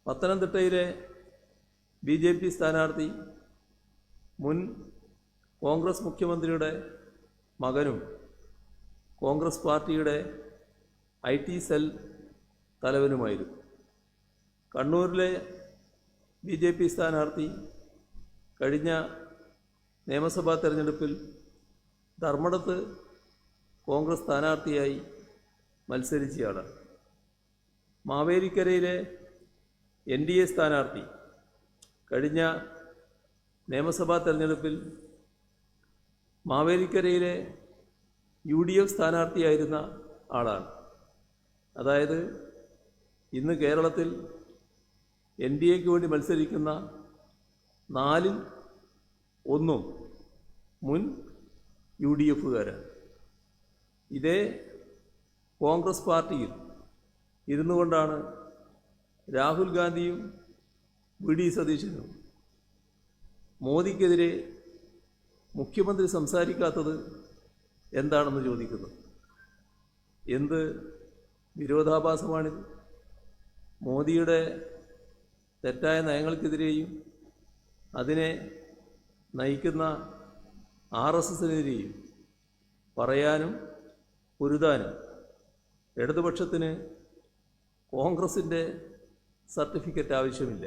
പത്തനംതിട്ടയിലെ BJP സ്ഥാനാർത്ഥി മുൻ കോൺഗ്രസ് മുഖ്യമന്ത്രിയുടെ മകനും കോൺഗ്രസ് പാർട്ടിയുടെ IT സെൽ തലവനുമായിരുന്നു. കണ്ണൂരിലെ BJP സ്ഥാനാർത്ഥി കഴിഞ്ഞ നിയമസഭാ തെരഞ്ഞെടുപ്പിൽ ധർമ്മടത്ത് കോൺഗ്രസ് സ്ഥാനാർത്ഥിയായി മത്സരിച്ചയാളാണ്. മാവേലിക്കരയിലെ NDA സ്ഥാനാർത്ഥി കഴിഞ്ഞ നിയമസഭാ തെരഞ്ഞെടുപ്പിൽ മാവേലിക്കരയിലെ UDF സ്ഥാനാർത്ഥിയായിരുന്ന ആളാണ്. അതായത് ഇന്ന് കേരളത്തിൽ NDAക്ക് വേണ്ടി മത്സരിക്കുന്ന 4-ൽ 1 മുൻ UDFകാരാണ്. ഇതേ കോൺഗ്രസ് പാർട്ടിയിൽ ഇരുന്നു കൊണ്ടാണ് രാഹുൽ ഗാന്ധിയും VD സതീശനും മോദിക്കെതിരെ മുഖ്യമന്ത്രി സംസാരിക്കാത്തത് എന്താണെന്ന് ചോദിക്കുന്നത്. എന്ത് വിരോധാഭാസമാണിത്? മോദിയുടെ തെറ്റായ നയങ്ങൾക്കെതിരെയും അതിനെ നയിക്കുന്ന RSSനെതിരെയും പറയാനും പൊരുതാനും ഇടതുപക്ഷത്തിന് കോൺഗ്രസിൻ്റെ സർട്ടിഫിക്കറ്റ് ആവശ്യമില്ല.